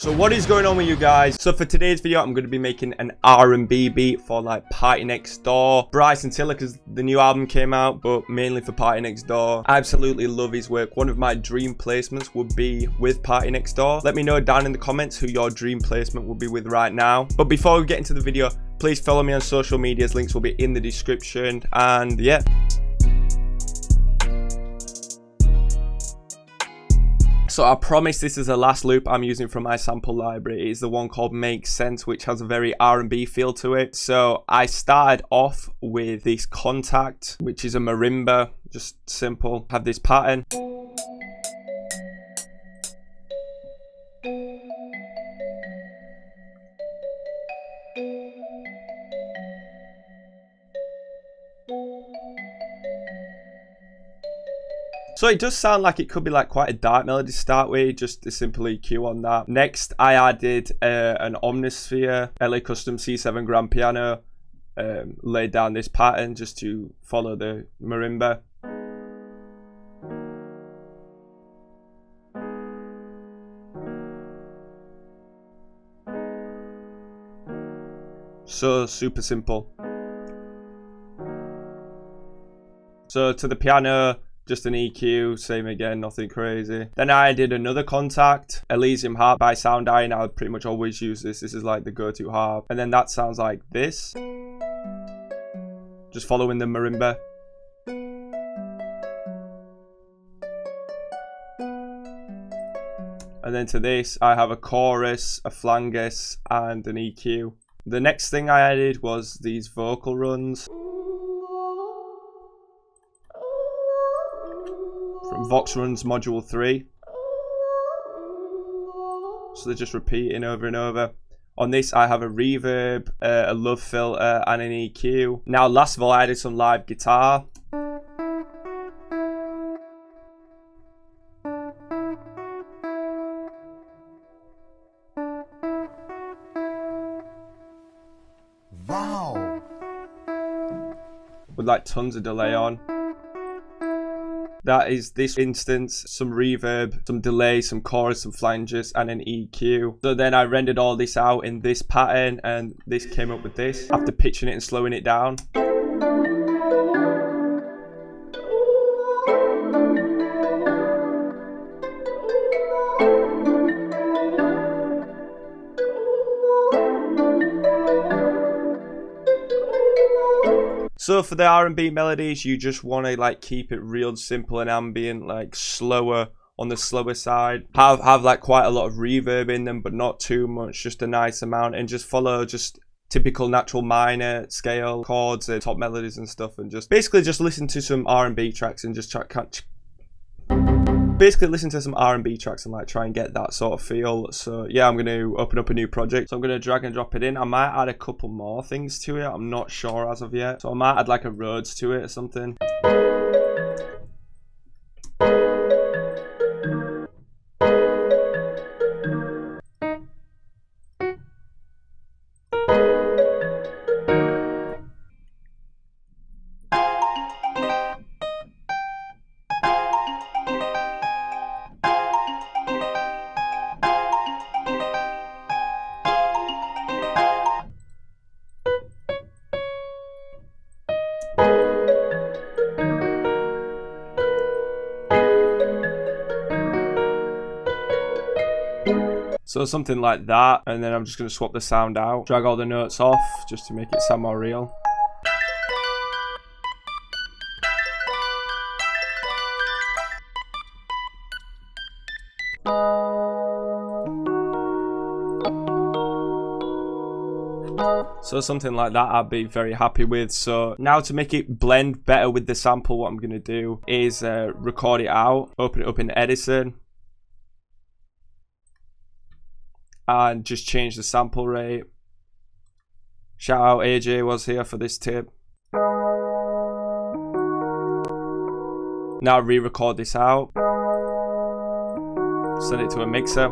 So what is going on with you guys? So for today's video, I'm going to be making an R&B beat for like Party Next Door. Bryson TILLER, because the new album came out, but mainly for Party Next Door. I absolutely love his work. One of my dream placements would be with Party Next Door. Let me know down in the comments who your dream placement would be with right now. But before we get into the video, please follow me on social medias. Links will be in the description. And yeah. So I promise this is the last loop I'm using from my sample library. It is the one called Make Sense, which has a very R&B feel to it. So I started off with this Contact, which is a marimba, just simple. Have this pattern. So it does sound like it could be like quite a dark melody to start with, just a simple EQ on that. Next, I added an Omnisphere LA Custom C7 grand piano, laid down this pattern just to follow the marimba. So super simple. So to the piano, just an EQ, same again, nothing crazy. Then I did another Contact, Elysium Harp by Sound Iron. I would pretty much always use this. This is like the go-to harp. And then that sounds like this. Just following the marimba. And then to this, I have a chorus, a flangus, and an EQ. The next thing I added was these vocal runs. From Vox Runs Module 3. So they're just repeating over and over. On this I have a reverb, a love filter and an EQ. Now last of all I added some live guitar. Wow. With like tons of delay on. That is this instance, some reverb, some delay, some chorus, some flanges, and an EQ. So then I rendered all this out in this pattern, and this came up with this, after pitching it and slowing it down. So for the R&B melodies, you just want to like keep it real simple and ambient, like slower on the slower side. Have like quite a lot of reverb in them, but not too much, just a nice amount, and just follow just typical natural minor scale chords and top melodies and stuff, and just basically just listen to some R&B tracks and just basically listen to some R&B tracks and like try and get that sort of feel. So yeah, I'm going to open up a new project. So I'm going to drag and drop it in. I might add a couple more things to it. I'm not sure as of yet. So I might add like a Rhodes to it or something. So something like that, and then I'm just going to swap the sound out, drag all the notes off just to make it sound more real. So something like that I'd be very happy with. So now to make it blend better with the sample, what I'm going to do is record it out, open it up in Edison, and just change the sample rate. Shout out AJ was here for this tip. Now re-record this out. Send it to a mixer.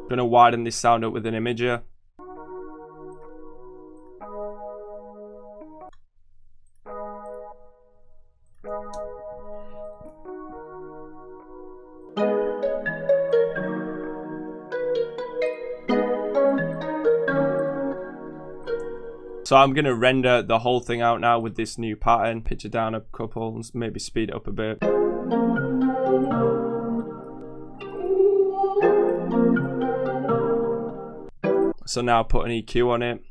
Gonna widen this sound up with an imager. So I'm going to render the whole thing out now with this new pattern. Pitch it down a couple and maybe speed it up a bit. So now put an EQ on it.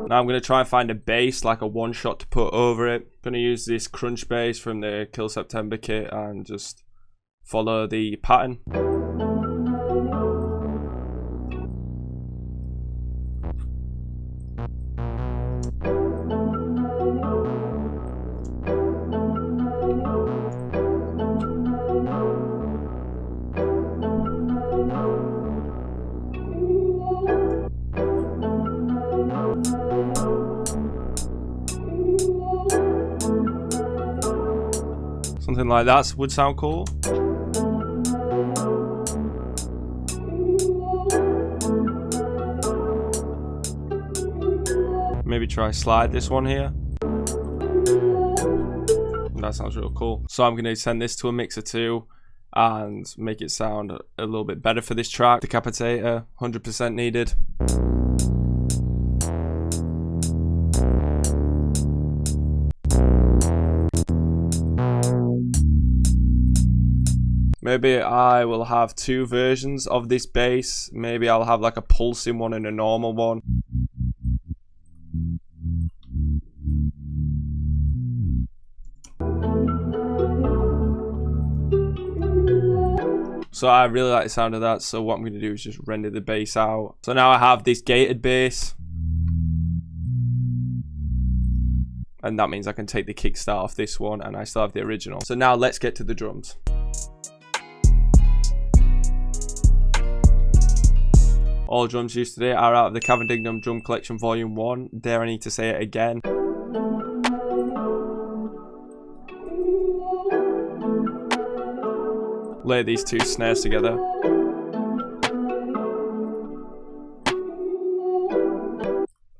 Now I'm going to try and find a bass, like a one shot to put over it. I'm going to use this crunch bass from the Kill September kit and just follow the pattern. Something like that would sound cool. Maybe try slide this one here. That sounds real cool. So I'm going to send this to a mixer too and make it sound a little bit better for this track. Decapitator, 100% needed. Maybe I will have two versions of this bass. Maybe I'll have like a pulsing one and a normal one. So I really like the sound of that. So what I'm going to do is just render the bass out. So now I have this gated bass. And that means I can take the kickstart off this one and I still have the original. So now let's get to the drums. All drums used today are out of the Kavan Dignam Drum Collection Volume 1. Dare I need to say it again. Lay these two snares together.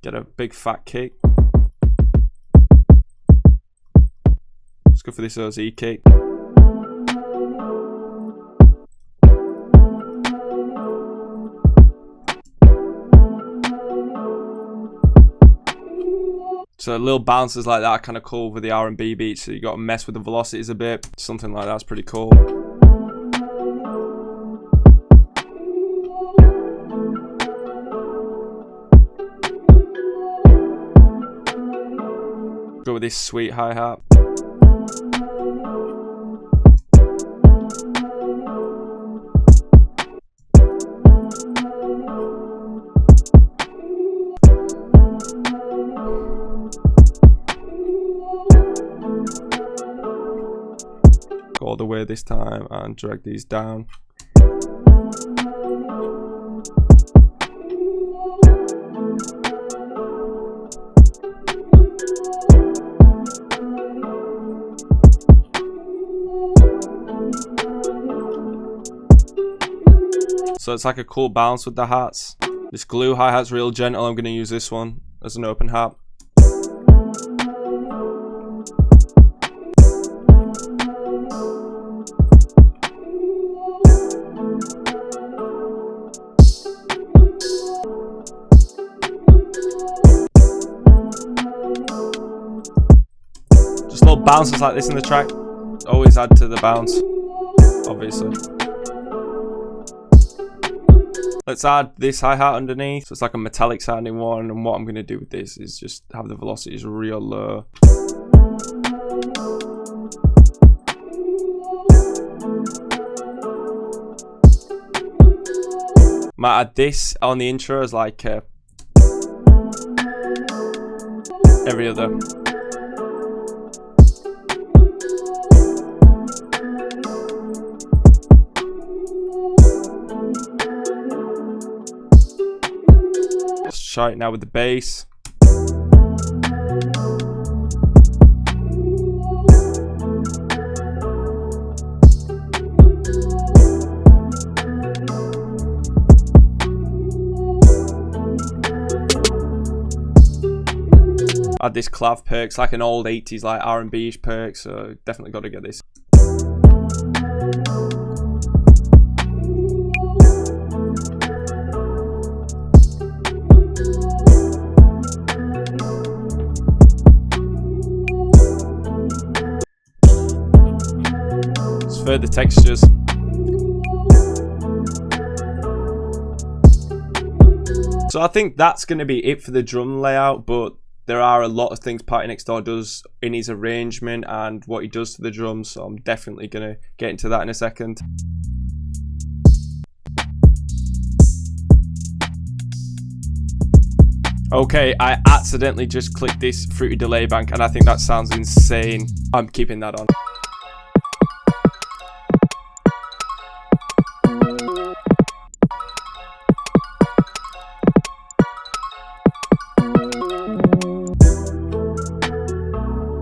Get a big fat kick. Let's go for this OZ kick. So little bounces like that are kind of cool with the R&B beats. So you got to mess with the velocities a bit. Something like that's pretty cool. Go with this sweet hi-hat. Go all the way this time and drag these down. So it's like a cool bounce with the hats. This glue hi-hat's real gentle. I'm going to use this one as an open hat. Just little bounces like this in the track. Always add to the bounce, obviously. Let's add this hi-hat underneath. So it's like a metallic sounding one. And what I'm going to do with this is just have the velocities real low. Might add this on the intro as like every other. Let's try it now with the bass. Add this clav perks, like an old 80s like R&B-ish perk, so definitely got to get this. transfer the textures. So I think that's going to be it for the drum layout, but there are a lot of things PARTYNEXTDOOR does in his arrangement and what he does to the drums, so I'm definitely going to get into that in a second. Okay, I accidentally just clicked this fruity delay bank and I think that sounds insane. I'm keeping that on.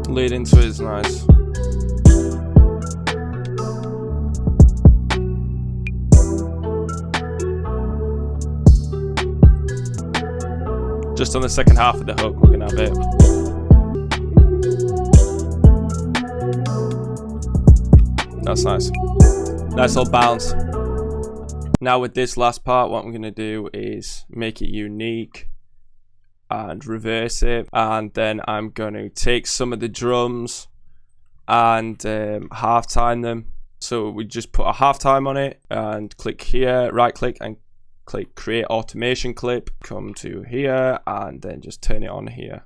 Lead into it is nice. Just on the second half of the hook, we're gonna have it. That's nice. Nice little bounce. Now with this last part, what I'm gonna do is make it unique and reverse it, and then I'm going to take some of the drums and half time them. So we just put a half time on it and click here, right click and click create automation clip, come to here and then just turn it on here.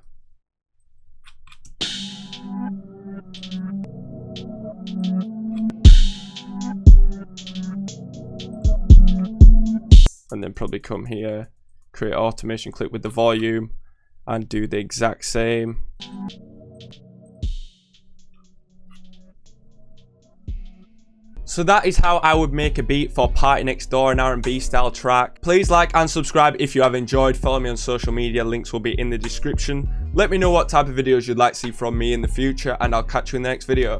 And then probably come here, create automation clip with the volume and do the exact same. So that is how I would make a beat for PARTYNEXTDOOR, an R&B style track. Please like and subscribe if you have enjoyed. Follow me on social media, links will be in the description. Let me know what type of videos you'd like to see from me in the future, and I'll catch you in the next video.